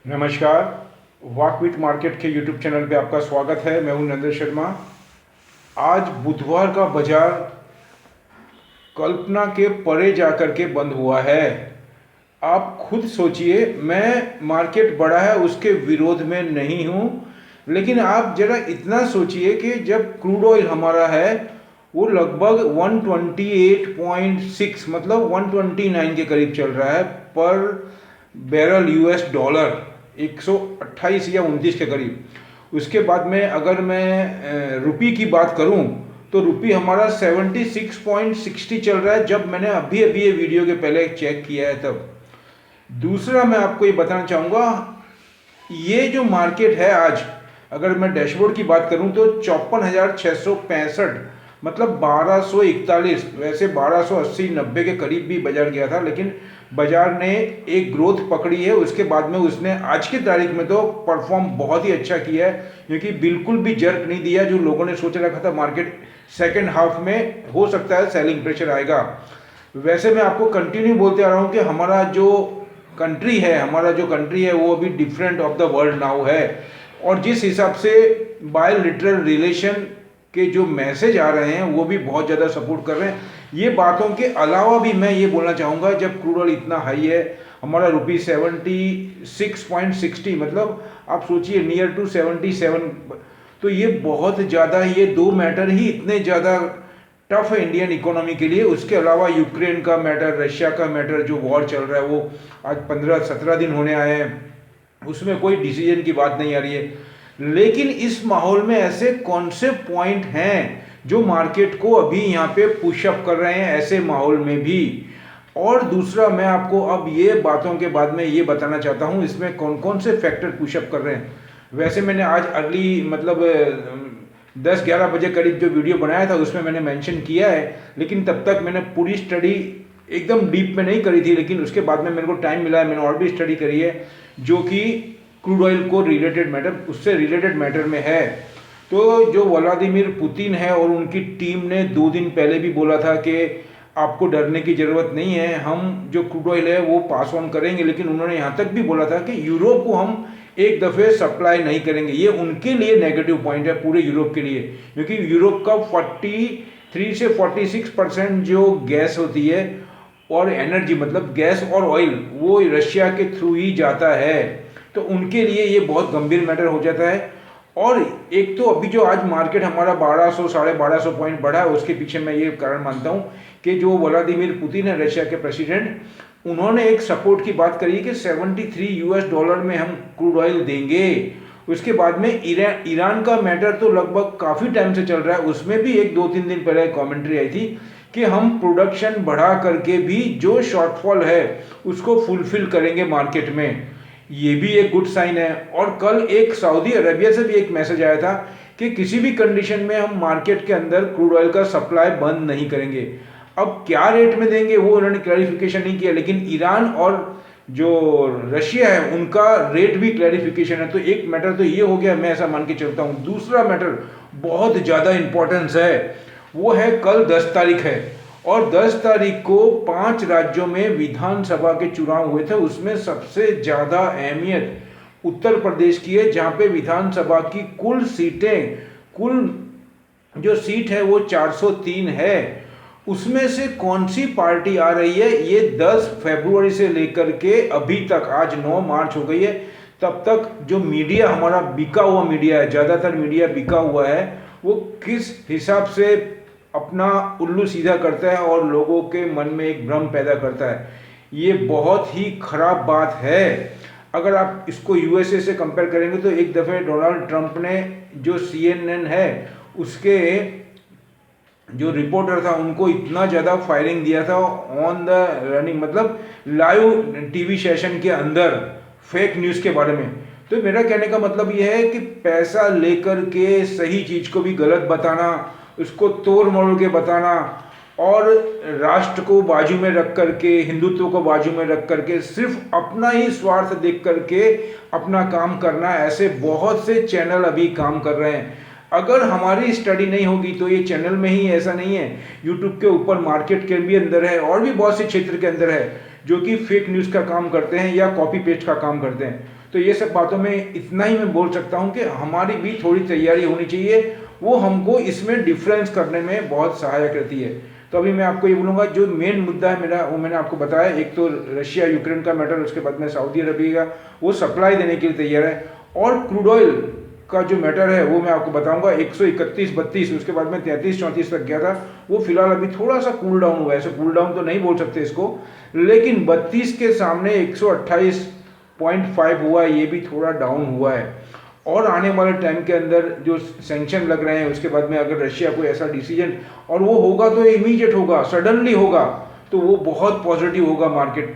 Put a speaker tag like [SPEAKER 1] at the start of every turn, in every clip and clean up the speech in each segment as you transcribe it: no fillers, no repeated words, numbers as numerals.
[SPEAKER 1] नमस्कार। Walk with market के YouTube channel पे आपका स्वागत है। मैं हूं नरेंद्र शर्मा। आज बुधवार का बाजार कल्पना के परे जाकर के बंद हुआ है। आप खुद सोचिए, मैं मार्केट बढ़ा है उसके विरोध में नहीं हूं, लेकिन आप जरा इतना सोचिए कि जब क्रूड ऑयल हमारा है वो लगभग 128.6 मतलब 129 के करीब चल रहा है पर बैरल यूएस डॉलर, 128 या 29 के करीब। उसके बाद में अगर मैं रुपी की बात करूं तो रुपी हमारा 76.60 चल रहा है जब मैंने अभी अभी ये वीडियो के पहले चेक किया है तब। दूसरा मैं आपको ये बताना चाहूँगा, ये जो मार्केट है आज, अगर मैं डैशबोर्ड की बात करूं तो 54,665 मतलब 1241, वैसे 1280-90 के करीब भी बाजार गया था, लेकिन बाजार ने एक ग्रोथ पकड़ी है। उसके बाद में उसने आज की तारीख में तो परफॉर्म बहुत ही अच्छा किया है, क्योंकि बिल्कुल भी जर्क नहीं दिया। जो लोगों ने सोच रखा था मार्केट सेकेंड हाफ में हो सकता है सेलिंग प्रेशर आएगा, वैसे मैं आपको कंटिन्यू बोलते आ रहा हूँ कि हमारा जो कंट्री है वो अभी different of the world now है। और जिस हिसाब से बायलैटरल रिलेशन के जो मैसेज आ रहे हैं वो भी बहुत ज़्यादा सपोर्ट कर रहे हैं। ये बातों के अलावा भी मैं ये बोलना चाहूँगा, जब क्रूड ऑयल इतना हाई है, हमारा रुपी 76.60 मतलब आप सोचिए नियर टू 77, तो ये बहुत ज़्यादा, ये दो मैटर ही इतने ज़्यादा टफ है इंडियन इकोनॉमी के लिए। उसके अलावा यूक्रेन का मैटर, रशिया का मैटर, जो वॉर चल रहा है वो आज 15-17 दिन होने आए हैं, उसमें कोई डिसीजन की बात नहीं आ रही है। लेकिन इस माहौल में ऐसे कौन से पॉइंट हैं जो मार्केट को अभी यहाँ पे पुशअप कर रहे हैं ऐसे माहौल में भी। और दूसरा मैं आपको अब ये बातों के बाद में ये बताना चाहता हूँ इसमें कौन कौन से फैक्टर पुशअप कर रहे हैं। वैसे मैंने आज अर्ली मतलब 10-11 बजे करीब जो वीडियो बनाया था उसमें मैंने मेंशन किया है, लेकिन तब तक मैंने पूरी स्टडी एकदम डीप में नहीं करी थी। लेकिन उसके बाद में मेरे को टाइम मिला है, मैंने और भी स्टडी करी है जो कि क्रूड ऑयल को रिलेटेड मैटर, उससे रिलेटेड मैटर में है। तो जो व्लादिमीर पुतिन है और उनकी टीम ने 2 दिन पहले भी बोला था कि आपको डरने की ज़रूरत नहीं है, हम जो क्रूड ऑयल है वो पास ऑन करेंगे। लेकिन उन्होंने यहाँ तक भी बोला था कि यूरोप को हम एक दफ़े सप्लाई नहीं करेंगे। ये उनके लिए नेगेटिव पॉइंट है पूरे यूरोप के लिए, क्योंकि यूरोप का 43 से 46% जो गैस होती है और एनर्जी मतलब गैस और ऑयल वो रशिया के थ्रू ही जाता है। तो उनके लिए ये बहुत गंभीर मैटर हो जाता है। और एक तो अभी जो आज मार्केट हमारा 1200 1250 पॉइंट बढ़ा है, उसके पीछे मैं ये कारण मानता हूँ कि जो व्लादिमीर पुतिन है रशिया के प्रेसिडेंट, उन्होंने एक सपोर्ट की बात करी कि 73 यूएस डॉलर में हम क्रूड ऑयल देंगे। उसके बाद में ईरान का मैटर तो लगभग काफ़ी टाइम से चल रहा है, उसमें भी 1-2-3 दिन पहले कमेंट्री आई थी कि हम प्रोडक्शन बढ़ा करके भी जो शॉर्टफॉल है उसको फुलफिल करेंगे मार्केट में। ये भी एक गुड साइन है। और कल एक सऊदी अरेबिया से भी एक मैसेज आया था कि किसी भी कंडीशन में हम मार्केट के अंदर क्रूड ऑयल का सप्लाई बंद नहीं करेंगे। अब क्या रेट में देंगे वो उन्होंने क्लैरिफिकेशन नहीं किया, लेकिन ईरान और जो रशिया है उनका रेट भी क्लैरिफिकेशन है। तो एक मैटर तो ये हो गया, मैं ऐसा मान के चलता हूँ। दूसरा मैटर बहुत ज़्यादा इंपॉर्टेंस है, वो है कल 10 तारीख है और 10 तारीख को 5 राज्यों में विधानसभा के चुनाव हुए थे। उसमें सबसे ज़्यादा अहमियत उत्तर प्रदेश की है, जहाँ पे विधानसभा की कुल जो सीट है वो 403 है। उसमें से कौन सी पार्टी आ रही है, ये 10 फरवरी से लेकर के अभी तक, आज 9 मार्च हो गई है, तब तक जो मीडिया हमारा बिका हुआ मीडिया है, ज़्यादातर मीडिया बिका हुआ है, वो किस हिसाब से अपना उल्लू सीधा करता है और लोगों के मन में एक भ्रम पैदा करता है। ये बहुत ही खराब बात है। अगर आप इसको यूएसए से कंपेयर करेंगे तो एक दफ़े डोनाल्ड ट्रंप ने जो CNN है उसके जो रिपोर्टर था उनको इतना ज़्यादा फायरिंग दिया था ऑन द रनिंग, मतलब लाइव टीवी सेशन के अंदर फेक न्यूज़ के बारे में। तो मेरा कहने का मतलब यह है कि पैसा लेकर के सही चीज़ को भी गलत बताना, उसको तोड़ मरोड़ के बताना और राष्ट्र को बाजू में रख करके, हिंदुत्व को बाजू में रख करके सिर्फ अपना ही स्वार्थ देख करके अपना काम करना, ऐसे बहुत से चैनल अभी काम कर रहे हैं। अगर हमारी स्टडी नहीं होगी तो ये चैनल में ही ऐसा नहीं है, यूट्यूब के ऊपर मार्केट के भी अंदर है और भी बहुत से क्षेत्र के अंदर है जो कि फेक न्यूज़ का काम करते हैं या कॉपी पेस्ट का काम करते हैं। तो ये सब बातों में इतना ही मैं बोल सकता हूँ कि हमारी भी थोड़ी तैयारी होनी चाहिए, वो हमको इसमें डिफरेंस करने में बहुत सहायक रहती है। तो अभी मैं आपको ये बोलूँगा, जो मेन मुद्दा है मेरा वो मैंने आपको बताया, एक तो रशिया यूक्रेन का मैटर, उसके बाद में सऊदी अरबिया का वो सप्लाई देने के लिए तैयार है, और क्रूड ऑयल का जो मैटर है वो मैं आपको बताऊंगा 131-32, उसके बाद में 33-34 तक गया था, वो फिलहाल अभी थोड़ा सा कूल डाउन हुआ है। ऐसे कूल डाउन तो नहीं बोल सकते इसको, लेकिन 32 के सामने 128.5 हुआ है, ये भी थोड़ा डाउन हुआ है। और आने वाले टाइम के अंदर जो सैंक्शन लग रहे हैं, उसके बाद में अगर रशिया को ऐसा डिसीजन, और वो होगा तो इमीडिएट होगा, सडनली होगा, तो वो बहुत पॉजिटिव होगा मार्केट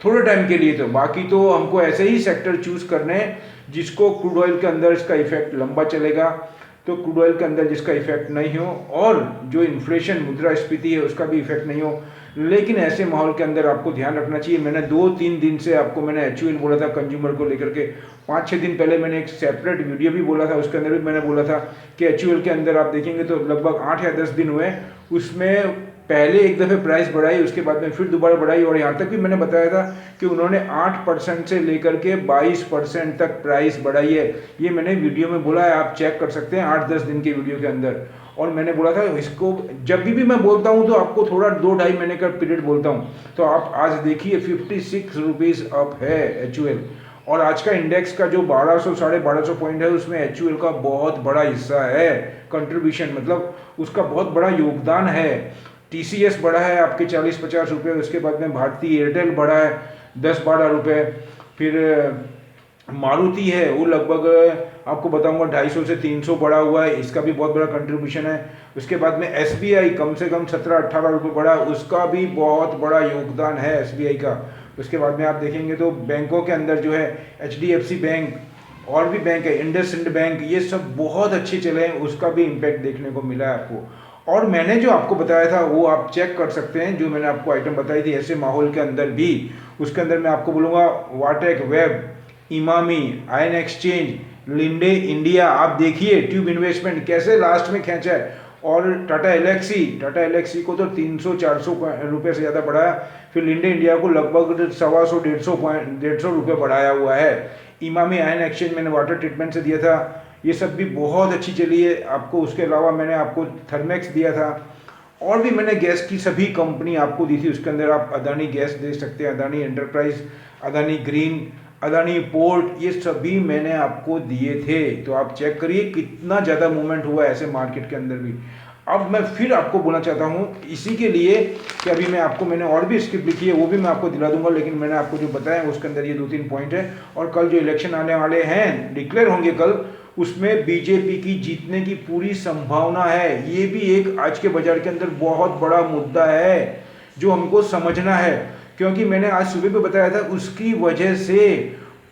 [SPEAKER 1] थोड़े टाइम के लिए। तो बाकी तो हमको ऐसे ही सेक्टर चूज करने हैं जिसको क्रूड ऑयल के अंदर इसका इफेक्ट लंबा चलेगा, तो क्रूड ऑयल के अंदर जिसका इफेक्ट नहीं हो, और जो इन्फ्लेशन मुद्रास्फीति है उसका भी इफेक्ट नहीं हो। लेकिन ऐसे माहौल के अंदर आपको ध्यान रखना चाहिए, मैंने 2-3 दिन से आपको मैंने HUL बोला था कंज्यूमर को लेकर के, 5-6 दिन पहले मैंने एक सेपरेट वीडियो भी बोला था, उसके अंदर भी मैंने बोला था कि HUL के अंदर आप देखेंगे तो लगभग 8 या 10 दिन हुए, उसमें पहले एक दफ़े प्राइस बढ़ाई, उसके बाद में फिर दोबारा बढ़ाई, और यहाँ तक भी मैंने बताया था कि उन्होंने 8% से लेकर के 22% तक प्राइस बढ़ाई है। ये मैंने वीडियो में बोला है, आप चेक कर सकते हैं 8-10 दिन के वीडियो के अंदर। और मैंने बोला था इसको, जब भी मैं बोलता हूँ तो आपको थोड़ा 2-2.5 महीने का पीरियड बोलता हूँ। तो आप आज देखिए 56 रुपीज़ अप है HUL, और आज का इंडेक्स का जो 1200-1250 पॉइंट है, उसमें HUL का बहुत बड़ा हिस्सा है, कंट्रीब्यूशन, मतलब उसका बहुत बड़ा योगदान है। TCS बढ़ा है आपके 40-50 रुपये, उसके बाद में भारतीय एयरटेल बढ़ा है 10-12 रुपये, फिर मारुति है वो लगभग आपको बताऊंगा 250 से 300 बढ़ा हुआ है, इसका भी बहुत बड़ा कंट्रीब्यूशन है। उसके बाद में SBI कम से कम 17-18 रुपये बढ़ा, उसका भी बहुत बड़ा योगदान है SBI का। उसके बाद में आप देखेंगे तो बैंकों के अंदर जो है HDFC बैंक, और भी बैंक है, इंडसइंड बैंक, ये सब बहुत अच्छे चले हैं, उसका भी इम्पैक्ट देखने को मिला है आपको। और मैंने जो आपको बताया था वो आप चेक कर सकते हैं, जो मैंने आपको आइटम बताई थी ऐसे माहौल के अंदर भी, उसके अंदर मैं आपको बोलूँगा वाटेक, web, Emami, ion exchange, Linde India, आप देखिए ट्यूब इन्वेस्टमेंट कैसे लास्ट में खींचा है, और टाटा एलेक्सी को तो 300-400 रुपये से ज़्यादा बढ़ाया, फिर लिंडे इंडिया को लगभग 125-150 रुपये बढ़ाया हुआ है। इमामी आयन एक्सचेंज मैंने वाटर ट्रीटमेंट से दिया था, ये सब भी बहुत अच्छी चली है आपको। उसके अलावा मैंने आपको थर्मेक्स दिया था, और भी मैंने गैस की सभी कंपनी आपको दी थी। उसके अंदर आप अदानी गैस दे सकते हैं, Adani enterprise, Adani green, Adani port, ये सभी मैंने आपको दिए थे। तो आप चेक करिए कितना ज़्यादा मूवमेंट हुआ है ऐसे मार्केट के अंदर भी। अब मैं फिर आपको बोलना चाहता हूँ इसी के लिए कि अभी मैंने और भी स्क्रिप्ट लिखी है, वो भी मैं आपको दिला दूंगा, लेकिन मैंने आपको जो बताया उसके अंदर ये 2-3 पॉइंट है। और कल जो इलेक्शन आने वाले हैं, डिक्लेयर होंगे कल, उसमें बीजेपी की जीतने की पूरी संभावना है। ये भी एक आज के बाजार के अंदर बहुत बड़ा मुद्दा है जो हमको समझना है, क्योंकि मैंने आज सुबह पे बताया था, उसकी वजह से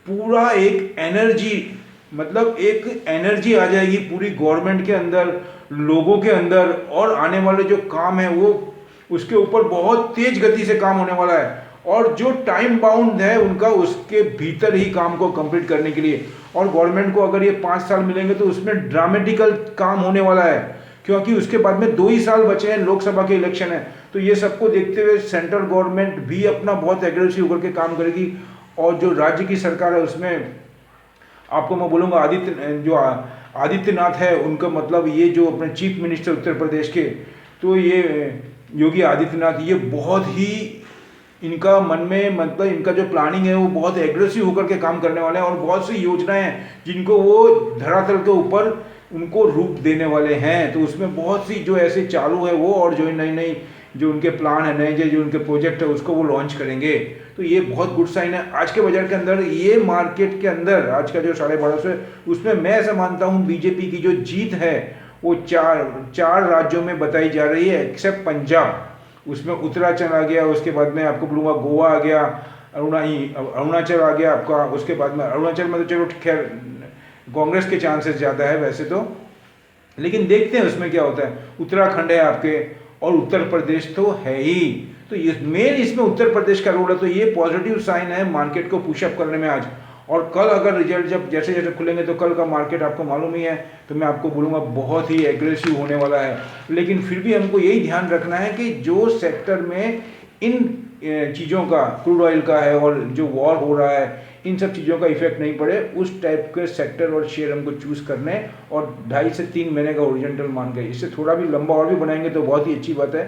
[SPEAKER 1] पूरा एक एनर्जी, मतलब एक एनर्जी आ जाएगी पूरी गवर्नमेंट के अंदर, लोगों के अंदर, और आने वाले जो काम है वो उसके ऊपर बहुत तेज गति से काम होने वाला है, और जो टाइम बाउंड है उनका उसके भीतर ही काम को कंप्लीट करने के लिए। और गवर्नमेंट को अगर ये 5 साल मिलेंगे तो उसमें ड्रामेटिकल काम होने वाला है, क्योंकि उसके बाद में 2 ही साल बचे हैं, लोकसभा के इलेक्शन है। तो ये सबको देखते हुए सेंट्रल गवर्नमेंट भी अपना बहुत एग्रेसिव होकर के काम करेगी, और जो राज्य की सरकार है उसमें आपको मैं बोलूँगा आदित्यनाथ है उनका, मतलब ये जो अपने चीफ मिनिस्टर उत्तर प्रदेश के, तो ये योगी आदित्यनाथ, ये बहुत ही इनका मन में, मतलब इनका जो प्लानिंग है वो बहुत एग्रेसिव होकर के काम करने वाले हैं, और बहुत सी योजनाएं हैं जिनको वो धरातल के ऊपर उनको रूप देने वाले हैं। तो उसमें बहुत सी जो ऐसे चालू है वो, और जो नई जो उनके प्लान है, नए जो उनके प्रोजेक्ट है उसको वो लॉन्च करेंगे। तो ये बहुत गुड साइन है आज के बाजार के अंदर। ये मार्केट के अंदर आज का जो 1250 है, उसमें मैं ऐसा मानता हूँ बीजेपी की जो जीत है वो चार राज्यों में बताई जा रही है, एक्सेप्ट पंजाब। उसमें उत्तराखंड आ गया, उसके बाद में आपको बोलूँगा गोवा आ गया, अरुणाचल आ गया आपका, उसके बाद में अरुणाचल में तो चलो खैर कांग्रेस के चांसेस ज़्यादा है वैसे तो, लेकिन देखते हैं उसमें क्या होता है। उत्तराखंड है आपके, और उत्तर प्रदेश तो है ही। तो ये मेन इसमें उत्तर प्रदेश का रोल है, तो ये पॉजिटिव साइन है मार्केट को पुशअप करने में आज। और कल अगर रिजल्ट जब जैसे जैसे खुलेंगे तो कल का मार्केट आपको मालूम ही है, तो मैं आपको बोलूँगा बहुत ही एग्रेसिव होने वाला है। लेकिन फिर भी हमको यही ध्यान रखना है कि जो सेक्टर में इन चीज़ों का, क्रूड ऑयल का है और जो वॉर हो रहा है, इन सब चीज़ों का इफेक्ट नहीं पड़े, उस टाइप के सेक्टर और शेयर हमको चूज़ करने, और 2.5 से 3 महीने का ओरिजेंटल मान के, इससे थोड़ा भी लंबा और भी बनाएंगे तो बहुत ही अच्छी बात है।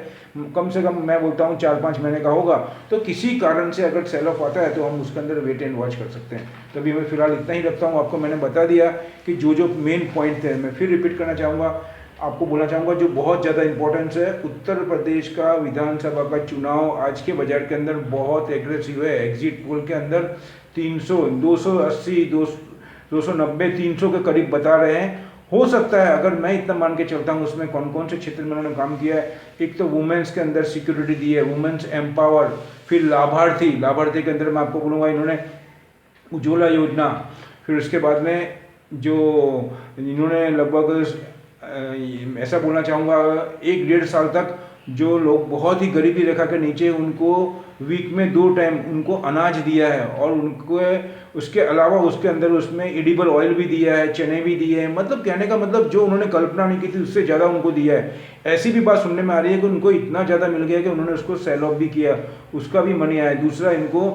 [SPEAKER 1] कम से कम मैं बोलता हूँ 4-5 महीने का होगा, तो किसी कारण से अगर सेल ऑफ आता है तो हम उसके अंदर वेट एंड वॉच कर सकते हैं। तो अभी मैं फिलहाल इतना ही रखता हूँ। आपको मैंने बता दिया कि जो जो मेन पॉइंट थे, मैं फिर रिपीट करना चाहूँगा, आपको बोलना चाहूँगा जो बहुत ज़्यादा इंपॉर्टेंस है, उत्तर प्रदेश का विधानसभा का चुनाव आज के बाजार के अंदर बहुत एग्रेसिव है। एग्जिट पोल के अंदर 300, 280, 290, 300 के करीब बता रहे हैं। हो सकता है, अगर मैं इतना मान के चलता हूँ, उसमें कौन कौन से क्षेत्र में उन्होंने काम किया है। एक तो वुमेन्स के अंदर सिक्योरिटी दी है, वुमेन्स एम्पावर, फिर लाभार्थी के अंदर मैं आपको बोलूँगा इन्होंने उज्ज्वला योजना, फिर उसके बाद में जो इन्होंने लगभग ऐसा बोलना चाहूँगा 1-1.5 साल तक जो लोग बहुत ही गरीबी रेखा के नीचे, उनको वीक में 2 टाइम उनको अनाज दिया है, और उनको उसके अलावा उसके अंदर उसमें एडिबल ऑयल भी दिया है, चने भी दिए हैं। मतलब कहने का मतलब जो उन्होंने कल्पना नहीं की थी उससे ज़्यादा उनको दिया है। ऐसी भी बात सुनने में आ रही है कि उनको इतना ज़्यादा मिल गया कि उन्होंने उसको सेल ऑफ भी किया, उसका भी मनी आया। दूसरा, इनको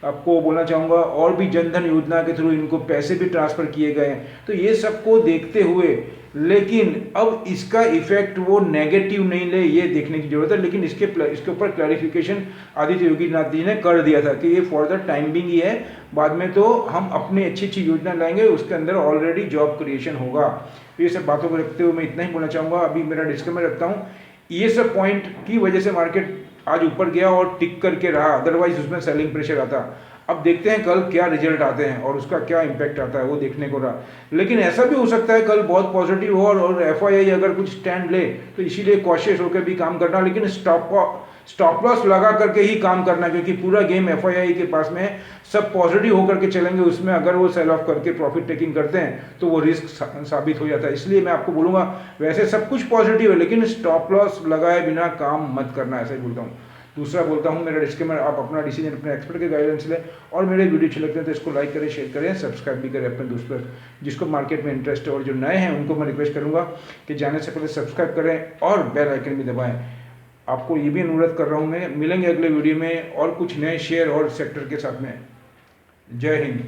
[SPEAKER 1] आपको बोलना चाहूँगा और भी जनधन योजना के थ्रू इनको पैसे भी ट्रांसफ़र किए गए हैं। तो ये सबको देखते हुए, लेकिन अब इसका इफेक्ट वो नेगेटिव नहीं ले, ये देखने की जरूरत है। लेकिन इसके ऊपर क्लैरिफिकेशन आदित्य योगी नाथ जी ने कर दिया था कि ये फॉर द टाइम बिंग ही है, बाद में तो हम अपनी अच्छी योजना लाएंगे, उसके अंदर ऑलरेडी जॉब क्रिएशन होगा। तो ये सब बातों को रखते हुए मैं इतना ही बोलना चाहूँगा। अभी मेरा डिस्क्लेमर रखता हूँ, ये सब पॉइंट की वजह से मार्केट आज ऊपर गया और टिक करके रहा, अदरवाइज उसमें सेलिंग प्रेशर आता। अब देखते हैं कल क्या रिजल्ट आते हैं और उसका क्या इम्पैक्ट आता है, वो देखने को रहा। लेकिन ऐसा भी हो सकता है कल बहुत पॉजिटिव हो और एफआईआई अगर कुछ स्टैंड ले, तो इसीलिए कॉशियस होकर भी काम करना, लेकिन स्टॉप लॉस लगा करके ही काम करना, क्योंकि पूरा गेम एफआईआई के पास में है। सब पॉजिटिव होकर के चलेंगे, उसमें अगर वो सेल ऑफ करके प्रॉफिट टेकिंग करते हैं तो वो रिस्क साबित हो जाता है। इसलिए मैं आपको बोलूँगा, वैसे सब कुछ पॉजिटिव है, लेकिन स्टॉप लॉस लगाए बिना काम मत करना, ऐसा ही बोलता हूँ। दूसरा बोलता हूँ, मेरा डिस्क्लेमर, आप अपना डिसीजन अपने एक्सपर्ट के गाइडेंस लें, और मेरे वीडियो अच्छे लगते हैं तो इसको लाइक करें, शेयर करें, सब्सक्राइब भी करें अपने दोस्तों जिसको मार्केट में इंटरेस्ट है। और जो नए हैं उनको मैं रिक्वेस्ट करूँगा कि जाने से पहले सब्सक्राइब करें और बेल आइकन भी दबाएं। आपको ये भी अनुरोध कर रहा हूँ मैं, मिलेंगे अगले वीडियो में और कुछ नए शेयर और सेक्टर के साथ में। जय हिंद।